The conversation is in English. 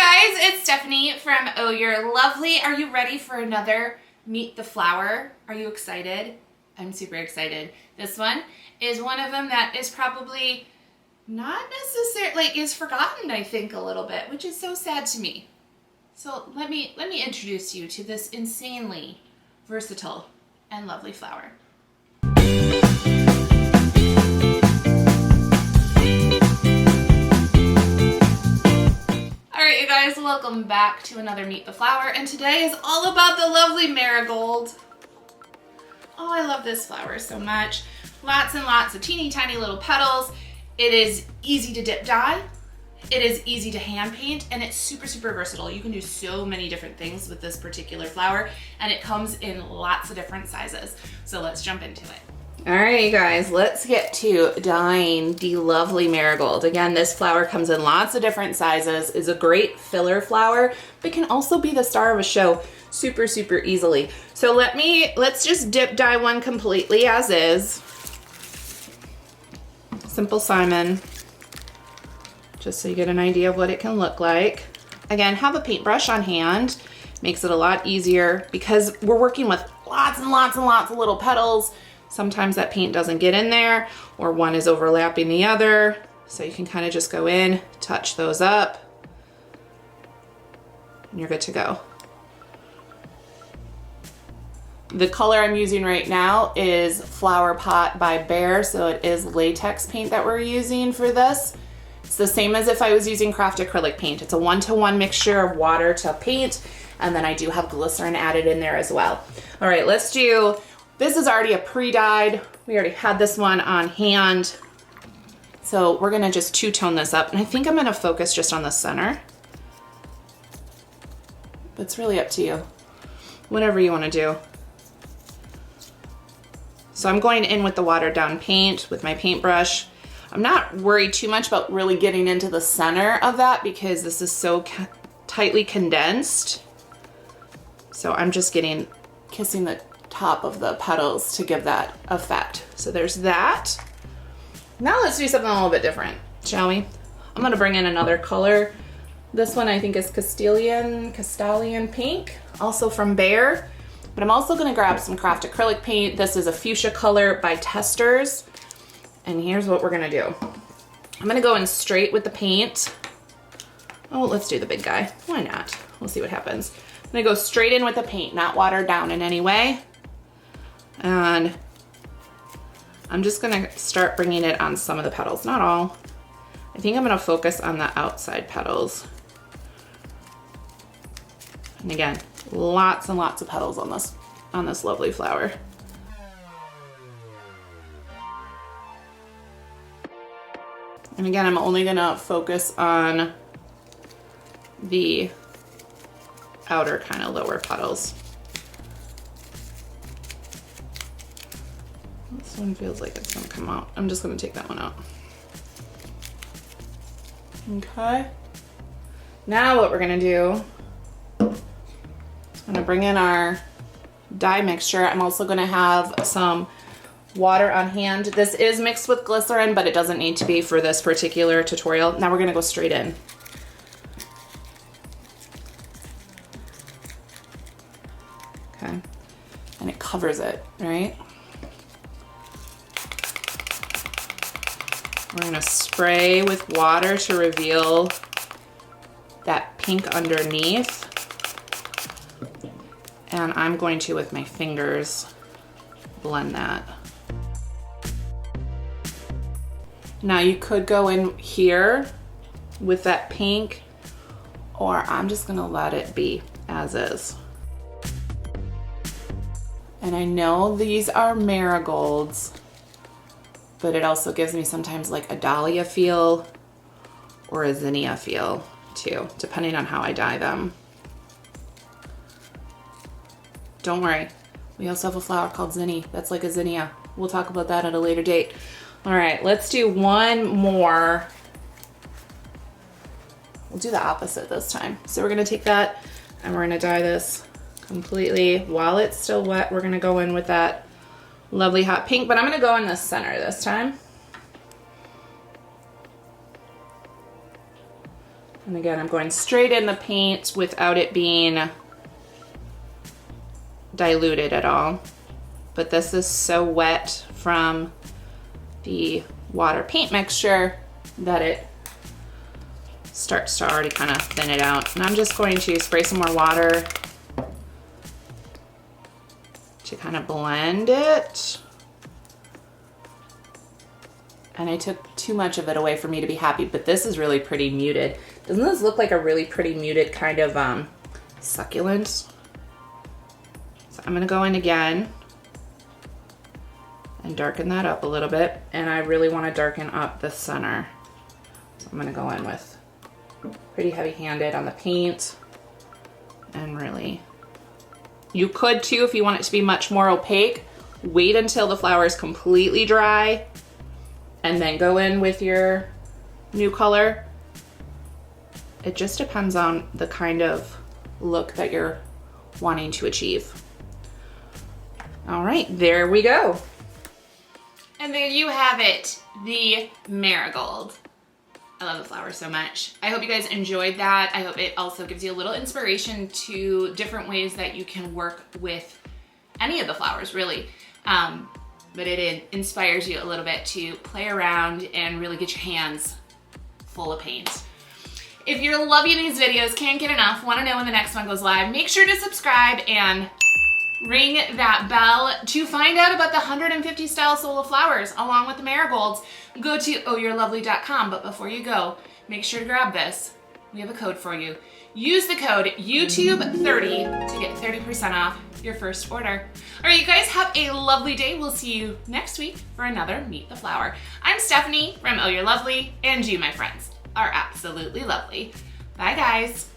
Hey guys, it's Stephanie from Oh You're Lovely. Are you ready for another Meet the Flower? Are you excited? I'm super excited. This one is one of them that is probably not necessarily, is forgotten, I think, a little bit, which is so sad to me. So let me introduce you to this insanely versatile and lovely flower. Alright you guys, welcome back to another Meet the Flower, and today is all about the lovely Marigold. Oh, I love this flower so much. Lots and lots of teeny tiny little petals. It is easy to dip dye. It is easy to hand paint, and it's super, super versatile. You can do so many different things with this particular flower, and it comes in lots of different sizes. So let's jump into it. All right, you guys, let's get to dyeing the lovely Marigold. Again, this flower comes in lots of different sizes, is a great filler flower, but can also be the star of a show super, super easily. So let's just dip dye one completely as is. Simple Simon, just so you get an idea of what it can look like. Again, have a paintbrush on hand. Makes it a lot easier because we're working with lots and lots and lots of little petals. Sometimes that paint doesn't get in there, or one is overlapping the other. So you can kind of just go in, touch those up, and you're good to go. The color I'm using right now is Flower Pot by Bear, so it is latex paint that we're using for this. It's the same as if I was using craft acrylic paint. It's a 1-to-1 mixture of water to paint, and then I do have glycerin added in there as well. All right, let's do, this is already a pre-dyed. We already had this one on hand. So we're gonna just two-tone this up, and I think I'm gonna focus just on the center. But it's really up to you, whatever you wanna do. So I'm going in with the watered down paint with my paintbrush. I'm not worried too much about really getting into the center of that because this is so tightly condensed. So I'm just kissing the top of the petals to give that effect. So there's that. Now let's do something a little bit different, shall we? I'm gonna bring in another color. This one I think is Castalian Pink, also from Bear. But I'm also gonna grab some craft acrylic paint. This is a fuchsia color by Testers. And here's what we're gonna do. I'm gonna go in straight with the paint. Oh, let's do the big guy. Why not? We'll see what happens. I'm gonna go straight in with the paint, not watered down in any way. And I'm just gonna start bringing it on some of the petals, not all. I think I'm gonna focus on the outside petals. And again, lots and lots of petals on this lovely flower. And again, I'm only gonna focus on the outer kind of lower petals. This one feels like it's gonna come out. I'm just gonna take that one out. Okay. Now what we're gonna do, I'm gonna bring in our dye mixture. I'm also gonna have some water on hand. This is mixed with glycerin, but it doesn't need to be for this particular tutorial. Now we're gonna go straight in. Okay, and it covers it, right? We're gonna spray with water to reveal that pink underneath. And I'm going to, with my fingers, blend that. Now you could go in here with that pink, or I'm just gonna let it be as is. And I know these are marigolds, but it also gives me sometimes like a dahlia feel or a zinnia feel too, depending on how I dye them. Don't worry, we also have a flower called zinnia that's like a zinnia. We'll talk about that at a later date. All right, let's do one more. We'll do the opposite this time. So we're gonna take that and we're gonna dye this completely. While it's still wet, we're gonna go in with that lovely hot pink, but I'm gonna go in the center this time. And again, I'm going straight in the paint without it being diluted at all. But this is so wet from the water paint mixture that it starts to already kind of thin it out. And I'm just going to spray some more water to kind of blend it. And I took too much of it away for me to be happy, but this is really pretty muted. Doesn't this look like a really pretty muted kind of succulent? So I'm gonna go in again and darken that up a little bit. And I really wanna darken up the center. So I'm gonna go in with pretty heavy-handed on the paint and really, you could too, if you want it to be much more opaque, wait until the flower is completely dry and then go in with your new color. It just depends on the kind of look that you're wanting to achieve. All right, there we go. And there you have it, the Marigold. I love the flower so much. I hope you guys enjoyed that. I hope it also gives you a little inspiration to different ways that you can work with any of the flowers, really. But it inspires you a little bit to play around and really get your hands full of paint. If you're loving these videos, can't get enough, want to know when the next one goes live, make sure to subscribe and ring that bell to find out about the 150 style sola flowers along with the marigolds. Go to ohyourelovely.com, but before you go, make sure to grab this. We have a code for you. Use the code YouTube30 to get 30% off your first order. All right, you guys have a lovely day. We'll see you next week for another Meet the Flower. I'm Stephanie from Oh You're Lovely, and you, my friends, are absolutely lovely. Bye, guys.